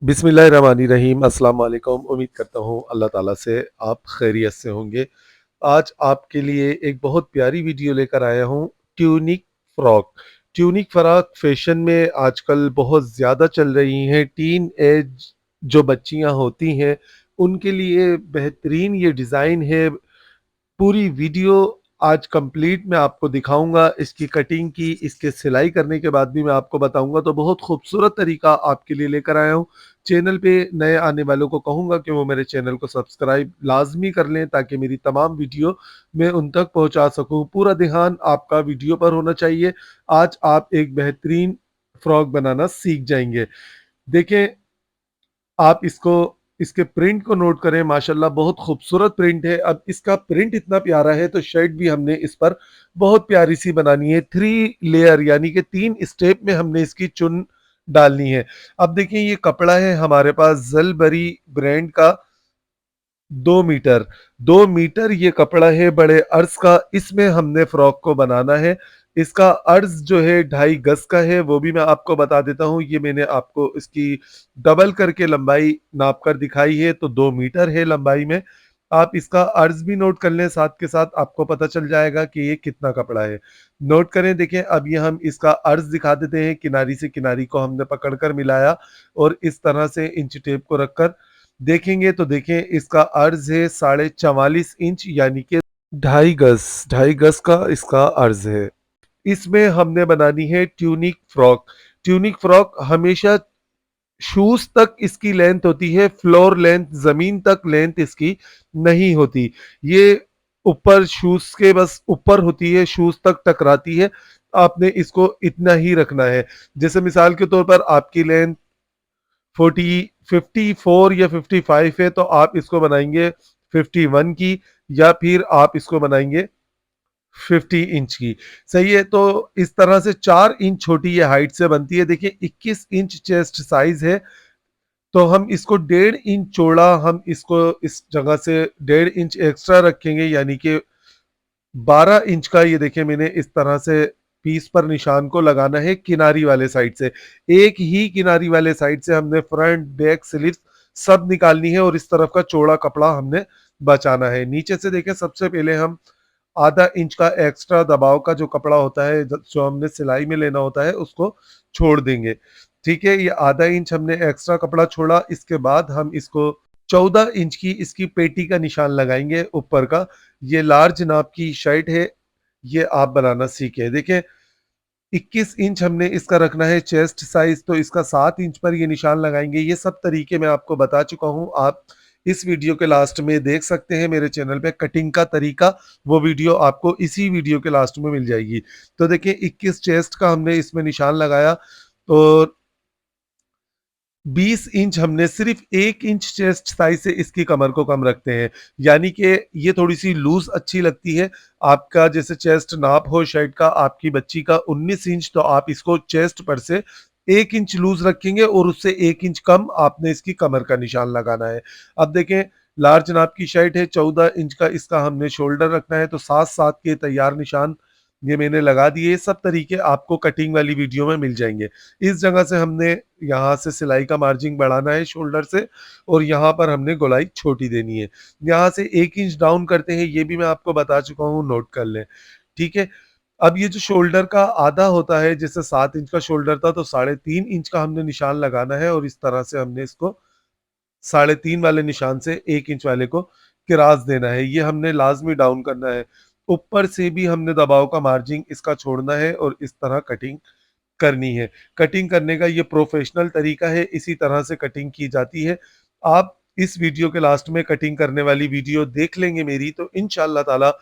बिस्मिल्लाहिर्रहमानिर्रहीम। अस्सलाम वालेकुम। उम्मीद करता हूँ अल्लाह ताला से आप खैरियत से होंगे। आज आपके लिए एक बहुत प्यारी वीडियो लेकर आया हूँ, tunic frock. Tunic frock fashion में आजकल बहुत ज़्यादा चल रही हैं। टीन एज जो बच्चियाँ होती हैं, उनके लिए बेहतरीन ये डिज़ाइन है। पूरी वीडियो आज कंप्लीट मैं आपको दिखाऊँगा, इसकी कटिंग की, इसके सिलाई करने के बाद भी मैं आपको बताऊँगा, तो बहुत खूबसूरत तरीका आपके लिए लेकर आया हूँ। चैनल पे नए आने वालों को कहूँगा कि वो मेरे चैनल को सब्सक्राइब लाज़मी कर लें ताकि मेरी तमाम वीडियो मैं उन तक पहुँचा सकूँ। पूरा ध्यान आपका वीडियो पर होना चाहिए। आज आप एक बेहतरीन फ्रॉक बनाना सीख जाएँगे। देखें, आप इसको इसके प्रिंट को नोट करें, माशाल्लाह बहुत खूबसूरत प्रिंट है। अब इसका प्रिंट इतना प्यारा है तो शर्ट भी हमने इस पर बहुत प्यारी सी बनानी है। 3 लेयर यानी कि 3 स्टेप में हमने इसकी चुन डालनी है। अब देखिए, ये कपड़ा है हमारे पास ज़लबरी ब्रांड का 2 मीटर। 2 मीटर ये कपड़ा है बड़े अर्ज़ का, इसमें हमने फ्रॉक को बनाना है। इसका अर्ज़ जो है 2.5 गज़ का है, वो भी मैं आपको बता देता हूँ। ये मैंने आपको इसकी डबल करके लंबाई नाप कर दिखाई है, तो 2 मीटर है लंबाई में। आप इसका अर्ज़ भी नोट कर लें, साथ के साथ आपको पता चल जाएगा कि ये कितना कपड़ा है। नोट करें, देखें, अब ये हम इसका अर्ज़ दिखा देते हैं। किनारी से किनारी को हमने पकड़ कर मिलाया और इस तरह से इंच टेप को रखकर देखेंगे तो देखें, इसका अर्ज है 44.5 इंच यानी कि 2.5 गज। 2.5 गज का इसका अर्ज है। इसमें हमने बनानी है ट्यूनिक फ्रॉक। ट्यूनिक फ्रॉक हमेशा शूज तक इसकी लेंथ होती है, फ्लोर लेंथ, जमीन तक लेंथ इसकी नहीं होती। ये ऊपर शूज के बस ऊपर होती है, शूज तक टकराती है। आपने इसको इतना ही रखना है। जैसे मिसाल के तौर पर आपकी लेंथ 54 या 55 है, तो आप इसको बनाएंगे 51 की, या फिर आप इसको बनाएंगे 50 इंच की। सही है, तो इस तरह से 4 इंच छोटी ये हाइट से बनती है। देखिए, 21 इंच चेस्ट साइज है, तो हम इसको 1.5 इंच चौड़ा, हम इसको इस जगह से 1.5 इंच एक्स्ट्रा रखेंगे, यानी कि 12 इंच का। ये देखिए, मैंने इस तरह से पीस पर निशान को लगाना है किनारी वाले साइड से। एक ही किनारी वाले साइड से हमने फ्रंट बैक स्लीव्स सब निकालनी है और इस तरफ का चौड़ा कपड़ा हमने बचाना है। नीचे से देखें, सबसे पहले हम आधा इंच का एक्स्ट्रा दबाव का जो कपड़ा होता है, जो हमने सिलाई में लेना होता है, उसको छोड़ देंगे। ठीक है, ये आधा इंच हमने एक्स्ट्रा कपड़ा छोड़ा। इसके बाद हम इसको 14 इंच की इसकी पेटी का निशान लगाएंगे ऊपर का। ये लार्ज नाप की शर्ट है, ये आप बनाना सीखे। देखें, 21 इंच हमने इसका रखना है चेस्ट साइज, तो इसका 7 इंच पर ये निशान लगाएंगे। ये सब तरीके मैं आपको बता चुका हूँ। आप इस वीडियो के लास्ट में देख सकते हैं मेरे चैनल पे कटिंग का तरीका। वो वीडियो आपको इसी वीडियो के लास्ट में मिल जाएगी। तो देखिए, 21 चेस्ट का हमने इसमें निशान लगाया और 20 इंच हमने सिर्फ 1 इंच चेस्ट साइज से इसकी कमर को कम रखते हैं। यानी कि ये थोड़ी सी लूज अच्छी लगती है। आपका जैसे चेस्ट नाप हो शर्ट का, आपकी बच्ची का 19 इंच, तो आप इसको चेस्ट पर से 1 इंच लूज रखेंगे और उससे 1 इंच कम आपने इसकी कमर का निशान लगाना है। अब देखें, लार्ज नाप की शर्ट है, 14 इंच का इसका हमने शोल्डर रखना है, तो साथ साथ के तैयार निशान ये मैंने लगा दिए। ये सब तरीके आपको कटिंग वाली वीडियो में मिल जाएंगे। इस जगह से हमने यहाँ से सिलाई का मार्जिन बढ़ाना है शोल्डर से, और यहाँ पर हमने गोलाई छोटी देनी है। यहाँ से 1 इंच डाउन करते हैं, ये भी मैं आपको बता चुका हूँ, नोट कर लें। ठीक है, अब ये जो शोल्डर का आधा होता है, जैसे 7 इंच का शोल्डर था, तो 3.5 इंच का हमने निशान लगाना है और इस तरह से हमने इसको 3.5 वाले निशान से 1 इंच वाले को क्रॉस देना है। ये हमने लाजमी डाउन करना है। ऊपर से भी हमने दबाव का मार्जिन इसका छोड़ना है और इस तरह कटिंग करनी है। कटिंग करने का ये प्रोफेशनल तरीका है, इसी तरह से कटिंग की जाती है। आप इस वीडियो के लास्ट में कटिंग करने वाली वीडियो देख लेंगे मेरी, तो इंशाअल्लाह ताला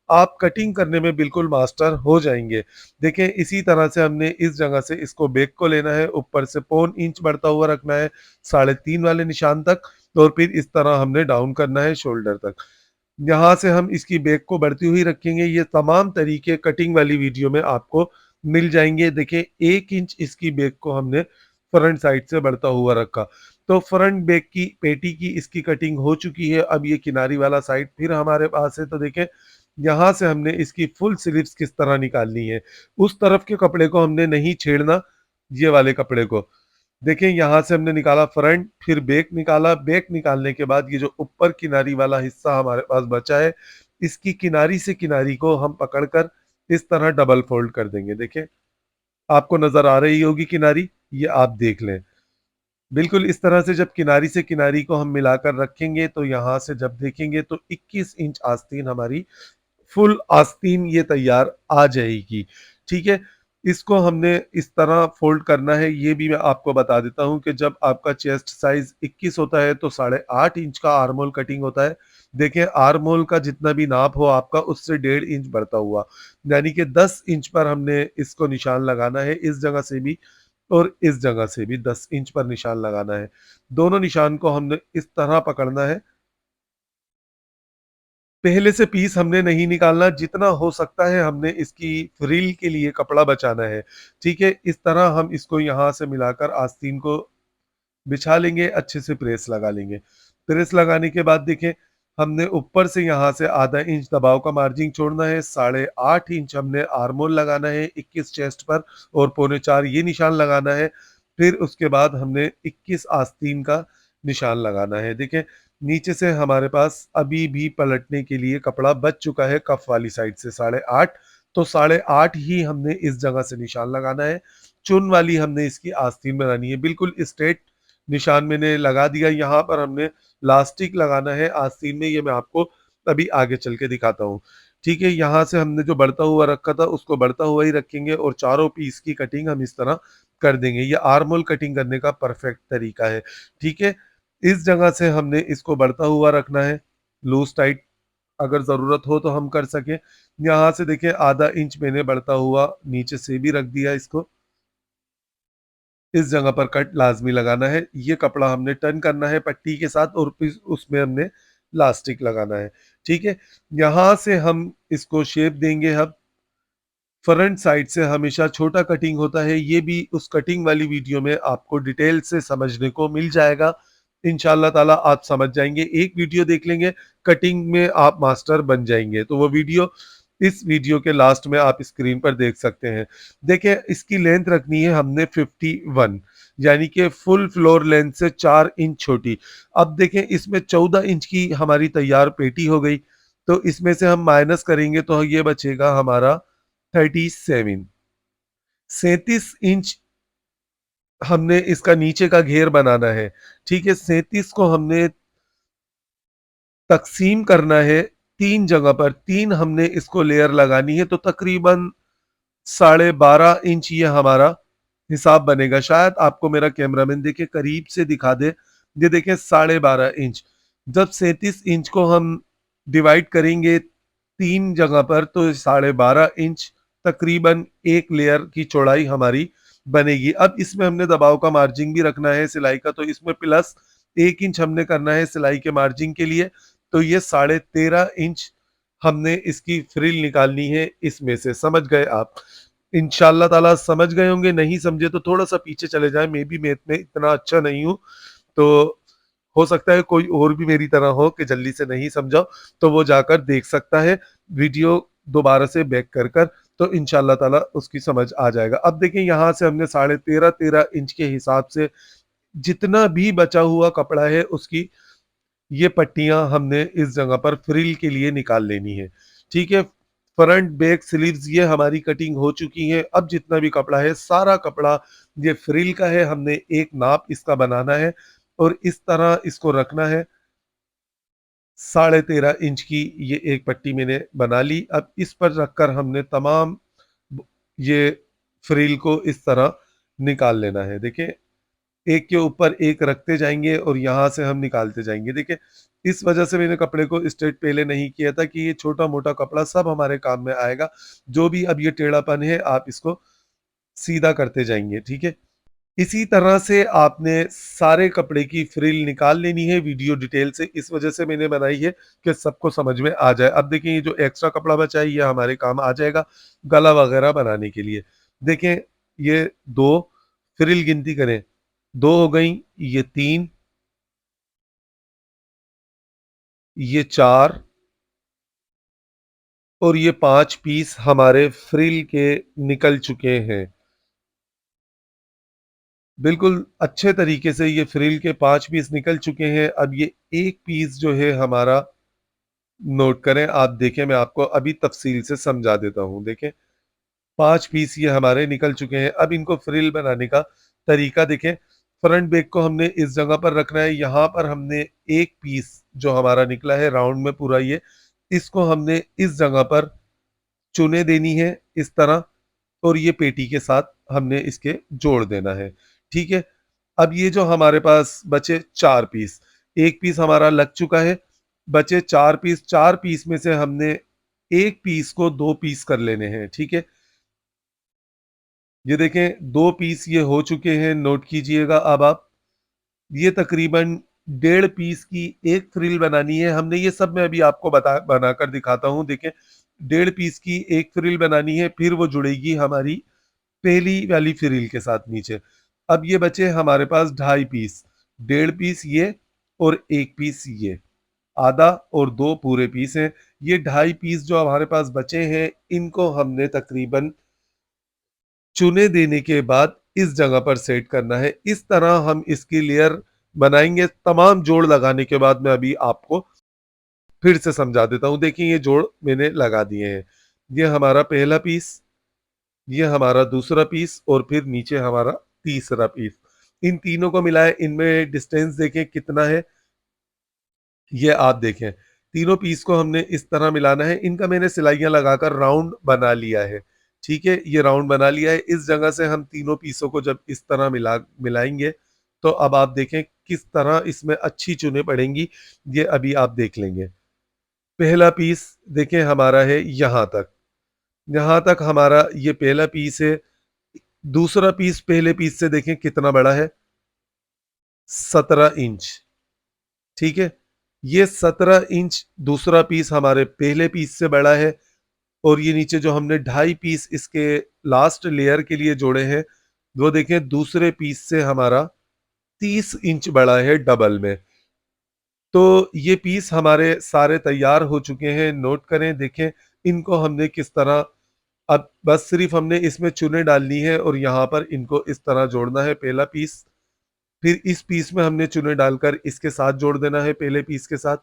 आप कटिंग करने में बिल्कुल मास्टर हो जाएंगे। देखें, इसी तरह से हमने इस जगह से इसको बैक को लेना है, ऊपर से 0.25 बढ़ता हुआ रखना है 3.5 वाले निशान तक, और फिर इस तरह हमने डाउन करना है शोल्डर तक। यहाँ से हम इसकी बैक को बढ़ती हुई रखेंगे। ये तमाम तरीके कटिंग वाली वीडियो में आपको मिल जाएंगे। देखिए, 1 इंच इसकी बैक को हमने फ्रंट साइड से बढ़ता हुआ रखा, तो फ्रंट बैक की पेटी की इसकी कटिंग हो चुकी है। अब ये किनारी वाला साइड फिर हमारे पास है, तो देखें, यहाँ से हमने इसकी फुल स्लीव्स किस तरह निकालनी है। उस तरफ के कपड़े को हमने नहीं छेड़ना, ये वाले कपड़े को। देखें यहाँ से हमने निकाला फ्रंट, फिर बैक निकाला। बैक निकालने के बाद ये जो ऊपर किनारी वाला हिस्सा हमारे पास बचा है, इसकी किनारी से किनारी को हम पकड़कर इस तरह डबल फोल्ड कर देंगे। देखें, आपको नजर आ रही होगी किनारी, ये आप देख लें। बिल्कुल इस तरह से जब किनारी से किनारी को हम मिलाकर रखेंगे तो यहाँ से जब देखेंगे तो 21 इंच आस्तीन हमारी फुल आस्तीन ये तैयार आ जाएगी। ठीक है, इसको हमने इस तरह फोल्ड करना है। ये भी मैं आपको बता देता हूँ कि जब आपका चेस्ट साइज 21 होता है तो 8.5 इंच का आर्मोल कटिंग होता है। देखें, आर्मोल का जितना भी नाप हो आपका उससे 1.5 इंच बढ़ता हुआ, यानी कि 10 इंच पर हमने इसको निशान लगाना है। इस जगह से भी और इस जगह से भी 10 इंच पर निशान लगाना है। दोनों निशान को हमने इस तरह पकड़ना है। पहले से पीस हमने नहीं निकालना, जितना हो सकता है हमने इसकी फ्रिल के लिए कपड़ा बचाना है। ठीक है, इस तरह हम इसको यहाँ से मिलाकर आस्तीन को बिछा लेंगे, अच्छे से प्रेस लगा लेंगे। प्रेस लगाने के बाद देखें, हमने ऊपर से यहाँ से आधा इंच दबाव का मार्जिन छोड़ना है। 8.5 इंच हमने आर्मोल लगाना है 21 चेस्ट पर, और 3.25 ये निशान लगाना है। फिर उसके बाद हमने 21 आस्तीन का निशान लगाना है। देखें, नीचे से हमारे पास अभी भी पलटने के लिए कपड़ा बच चुका है कफ वाली साइड से 8.5, तो 8.5 ही हमने इस जगह से निशान लगाना है। चुन वाली हमने इसकी आस्तीन बनानी है। बिल्कुल स्ट्रेट निशान मैंने लगा दिया। यहाँ पर हमने लास्टिक लगाना है आस्तीन में, ये मैं आपको अभी आगे चल के दिखाता हूँ। ठीक है, यहाँ से हमने जो बढ़ता हुआ रखा था उसको बढ़ता हुआ ही रखेंगे, और चारों पीस की कटिंग हम इस तरह कर देंगे। ये आर्मोल कटिंग करने का परफेक्ट तरीका है। ठीक है, इस जगह से हमने इसको बढ़ता हुआ रखना है, लूज टाइट अगर ज़रूरत हो तो हम कर सकें। यहाँ से देखिए आधा इंच मैंने बढ़ता हुआ नीचे से भी रख दिया इसको। इस जगह पर कट लाजमी लगाना है। ये कपड़ा हमने टर्न करना है पट्टी के साथ, और फिर उसमें हमने लास्टिक लगाना है। ठीक है, यहाँ से हम इसको शेप देंगे। हम फ्रंट साइड से हमेशा छोटा कटिंग होता है, ये भी उस कटिंग वाली वीडियो में आपको डिटेल से समझने को मिल जाएगा। इंशाल्लाह ताला आप समझ जाएंगे, एक वीडियो देख लेंगे कटिंग में आप मास्टर बन जाएंगे। तो वो वीडियो इस वीडियो के लास्ट में आप स्क्रीन पर देख सकते हैं। देखिए, इसकी लेंथ रखनी है हमने 51, यानी कि फुल फ्लोर लेंथ से 4 इंच छोटी। अब देखें, इसमें 14 इंच की हमारी तैयार पेटी हो गई, तो इसमें से हम माइनस करेंगे तो ये बचेगा हमारा 37। 37 इंच हमने इसका नीचे का घेर बनाना है। ठीक है, 37 को हमने तकसीम करना है 3 जगह पर। 3 हमने इसको लेयर लगानी है, तो तकरीबन 12.5 इंच ये हमारा हिसाब बनेगा। शायद आपको मेरा कैमरामैन देखे करीब से दिखा दे। ये देखें 12.5 इंच। जब 37 इंच को हम डिवाइड करेंगे 3 जगह पर तो 12.5 इंच तकरीबन एक लेयर की चौड़ाई हमारी बनेगी। अब इसमें हमने दबाव का मार्जिन भी रखना है सिलाई का, तो इसमें प्लस 1 इंच हमने करना है सिलाई के मार्जिन के लिए। तो ये 13.5 इंच हमने इसकी फ्रिल निकालनी है इसमें से। समझ गए आप? इंशाल्लाह ताला समझ गए होंगे। नहीं समझे तो थोड़ा सा पीछे चले जाएं, मे बी मैं इतने इतना अच्छा नहीं हूँ, तो हो सकता है कोई और भी मेरी तरह हो कि जल्दी से नहीं समझा, तो वो जाकर देख सकता है वीडियो दोबारा से बैक कर कर, तो इंशाल्लाह ताला उसकी समझ आ जाएगा। अब देखिए, यहाँ से हमने 13.5 इंच के हिसाब से जितना भी बचा हुआ कपड़ा है उसकी ये पट्टियां हमने इस जगह पर फ्रिल के लिए निकाल लेनी है। ठीक है, फ्रंट बैक स्लीव्स ये हमारी कटिंग हो चुकी है। अब जितना भी कपड़ा है सारा कपड़ा ये फ्रिल का है, हमने एक नाप इसका बनाना है और इस तरह इसको रखना है। 13.5 इंच की ये एक पट्टी मैंने बना ली। अब इस पर रखकर हमने तमाम ये फ्रिल को इस तरह निकाल लेना है। देखिए, एक के ऊपर एक रखते जाएंगे और यहाँ से हम निकालते जाएंगे। देखिए, इस वजह से मैंने कपड़े को स्ट्रेट पहले नहीं किया था कि ये छोटा मोटा कपड़ा सब हमारे काम में आएगा। जो भी अब ये टेढ़ापन है आप इसको सीधा करते जाएंगे। ठीक है, इसी तरह से आपने सारे कपड़े की फ्रिल निकाल लेनी है वीडियो डिटेल से। इस वजह से मैंने बनाई है कि सबको समझ में आ जाए। अब देखिए, ये जो एक्स्ट्रा कपड़ा बचा है ये हमारे काम आ जाएगा गला वगैरह बनाने के लिए। देखें, ये दो फ्रिल गिनती करें, दो हो गई, ये तीन, ये चार, और ये 5 पीस हमारे फ्रिल के निकल चुके हैं। बिल्कुल अच्छे तरीके से ये फ्रिल के 5 पीस निकल चुके हैं। अब ये 1 पीस जो है हमारा, नोट करें, आप देखें, मैं आपको अभी तफ़सील से समझा देता हूँ। देखें, 5 पीस ये हमारे निकल चुके हैं। अब इनको फ्रिल बनाने का तरीका देखें। फ्रंट बैक को हमने इस जगह पर रखना है। यहाँ पर हमने 1 पीस जो हमारा निकला है राउंड में पूरा ये, इसको हमने इस जगह पर चुने देनी है इस तरह, और ये पेटी के साथ हमने इसके जोड़ देना है। ठीक है? अब ये जो हमारे पास बचे 4 पीस, 1 पीस हमारा लग चुका है, बचे 4 पीस, 4 पीस में से हमने 1 पीस को 2 पीस कर लेने हैं। ठीक है? ये देखें, 2 पीस ये हो चुके हैं, नोट कीजिएगा अब आप। ये तकरीबन 1.5 पीस की एक फ्रिल बनानी है हमने। ये सब मैं अभी आपको बनाकर दिखाता हूँ। देखें, 1.5 पीस की एक फ्रिल बनानी है, फिर वो जुड़ेगी हमारी पहली वाली फ्रिल के साथ नीचे। अब ये बचे हमारे पास 2.5 पीस, 1.5 पीस ये और 1 पीस ये, आधा और 2 पूरे पीस हैं। ये 2.5 पीस जो हमारे पास बचे हैं, इनको हमने तकरीबन चुने देने के बाद इस जगह पर सेट करना है। इस तरह हम इसकी लेयर बनाएंगे। तमाम जोड़ लगाने के बाद मैं अभी आपको फिर से समझा देता हूँ। देखिए, ये जोड़ मैंने लगा दिए हैं। ये हमारा पहला पीस, ये हमारा दूसरा पीस और फिर नीचे हमारा तीसरा पीस। इन तीनों को मिलाएं, इनमें डिस्टेंस देखें कितना है, ये आप देखें। तीनों पीस को हमने इस तरह मिलाना है। इनका मैंने सिलाइयाँ लगाकर राउंड बना लिया है। ठीक है? ये राउंड बना लिया है। इस जगह से हम तीनों पीसों को जब इस तरह मिलाएँगे, तो अब आप देखें किस तरह इसमें अच्छी चुनें पड़ेंगी, ये अभी आप देख लेंगे। पहला पीस देखें हमारा है यहाँ तक। यहाँ तक हमारा ये पहला पीस है। दूसरा पीस पहले पीस से देखें कितना बड़ा है, 17 इंच। ठीक है? ये 17 इंच दूसरा पीस हमारे पहले पीस से बड़ा है, और ये नीचे जो हमने 2.5 पीस इसके लास्ट लेयर के लिए जोड़े हैं, वो देखें दूसरे पीस से हमारा 30 इंच बड़ा है डबल में। तो ये पीस हमारे सारे तैयार हो चुके हैं। नोट करें, देखें इनको हमने किस तरह, अब बस सिर्फ हमने इसमें चुनें डालनी है और यहाँ पर इनको इस तरह जोड़ना है। पहला पीस, फिर इस पीस में हमने चुनें डालकर इसके साथ जोड़ देना है पहले पीस के साथ।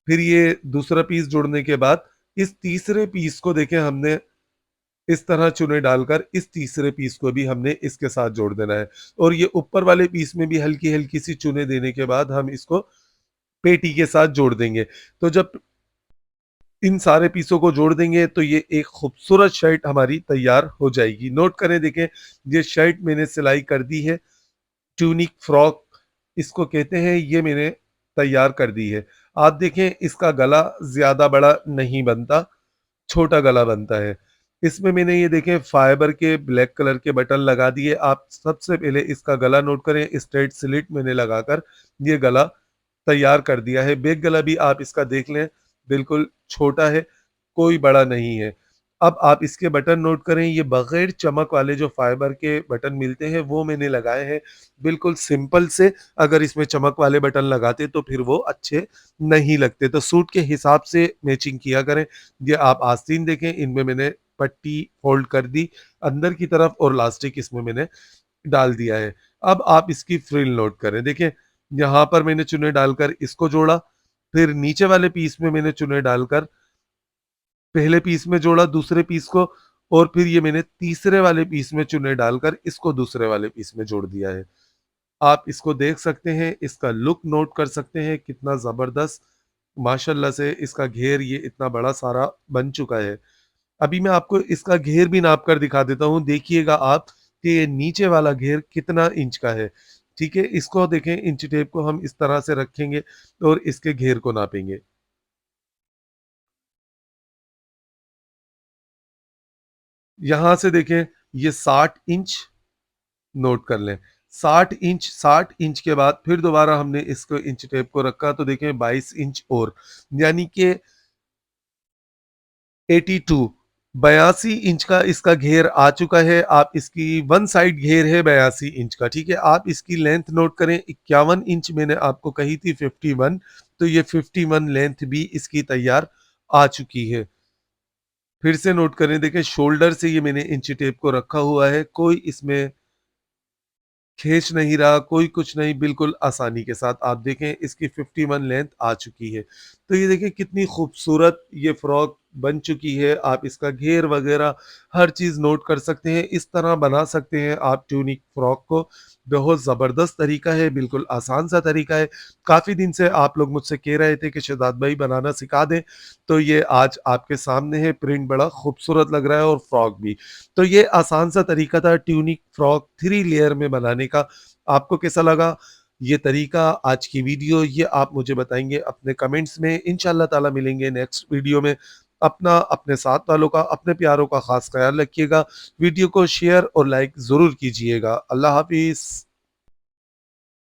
फिर ये दूसरा पीस जोड़ने के बाद इस तीसरे पीस को देखें हमने इस तरह चुने डालकर इस तीसरे पीस को भी हमने इसके साथ जोड़ देना है, और ये ऊपर वाले पीस में भी हल्की हल्की सी चुने देने के बाद हम इसको पेटी के साथ जोड़ देंगे। तो जब इन सारे पीसों को जोड़ देंगे तो ये एक खूबसूरत शर्ट हमारी तैयार हो जाएगी। नोट करें, देखें, ये शर्ट मैंने सिलाई कर दी है। ट्यूनिक फ्रॉक इसको कहते हैं, ये मैंने तैयार कर दी है। आप देखें, इसका गला ज़्यादा बड़ा नहीं बनता, छोटा गला बनता है। इसमें मैंने ये देखें फाइबर के ब्लैक कलर के बटन लगा दिए। आप सबसे पहले इसका गला नोट करें, स्ट्रेट स्लिट मैंने लगाकर ये गला तैयार कर दिया है। बैक गला भी आप इसका देख लें, बिल्कुल छोटा है, कोई बड़ा नहीं है। अब आप इसके बटन नोट करें, ये बगैर चमक वाले जो फाइबर के बटन मिलते हैं वो मैंने लगाए हैं, बिल्कुल सिंपल से। अगर इसमें चमक वाले बटन लगाते तो फिर वो अच्छे नहीं लगते। तो सूट के हिसाब से मैचिंग किया करें। ये आप आस्तीन देखें, इनमें मैंने पट्टी फोल्ड कर दी अंदर की तरफ और लास्टिक इसमें मैंने डाल दिया है। अब आप इसकी फ्रिल नोट करें। देखें, यहाँ पर मैंने चुने डालकर इसको जोड़ा, फिर नीचे वाले पीस में मैंने चुने डालकर पहले पीस में जोड़ा दूसरे पीस को, और फिर ये मैंने तीसरे वाले पीस में चुने डालकर इसको दूसरे वाले पीस में जोड़ दिया है। आप इसको देख सकते हैं, इसका लुक नोट कर सकते हैं कितना ज़बरदस्त माशाल्लाह से इसका घेर ये इतना बड़ा सारा बन चुका है। अभी मैं आपको इसका घेर भी नाप कर दिखा देता हूँ, देखिएगा आप कि ये नीचे वाला घेर कितना इंच का है। ठीक है? इसको देखें, इंच टेप को हम इस तरह से रखेंगे और इसके घेर को नापेंगे। यहाँ से देखें, ये 60 इंच नोट कर लें। 60 इंच के बाद फिर दोबारा हमने इसको इंच टेप को रखा, तो देखें 22 इंच और, यानी कि 82, 82 इंच का इसका घेर आ चुका है। आप इसकी वन साइड घेर है 82 इंच का। ठीक है? आप इसकी लेंथ नोट करें, 51 इंच मैंने आपको कही थी 51, तो ये 51 लेंथ भी इसकी तैयार आ चुकी है। फिर से नोट करें, देखें शोल्डर से ये मैंने इंच टेप को रखा हुआ है, कोई इसमें खींच नहीं रहा, कोई कुछ नहीं, बिल्कुल आसानी के साथ। आप देखें इसकी 51 लेंथ आ चुकी है। तो ये देखें कितनी खूबसूरत ये फ्रॉक बन चुकी है। आप इसका घेर वगैरह हर चीज़ नोट कर सकते हैं। इस तरह बना सकते हैं आप ट्यूनिक फ्रॉक को। बहुत ज़बरदस्त तरीका है, बिल्कुल आसान सा तरीका है। काफ़ी दिन से आप लोग मुझसे कह रहे थे कि शहज़ाद भाई बनाना सिखा दें, तो ये आज आपके सामने है। प्रिंट बड़ा खूबसूरत लग रहा है और फ्रॉक भी। तो ये आसान सा तरीका था ट्यूनिक फ्रॉक 3 लेयर में बनाने का। आपको कैसा लगा ये तरीका, आज की वीडियो? ये आप मुझे बताएँगे अपने कमेंट्स में। इंशाअल्लाह ताला मिलेंगे नेक्स्ट वीडियो में। अपना, अपने साथ वालों का, अपने प्यारों का ख़ास ख़्याल रखिएगा। वीडियो को शेयर और लाइक ज़रूर कीजिएगा। अल्लाह हाफ़िज़।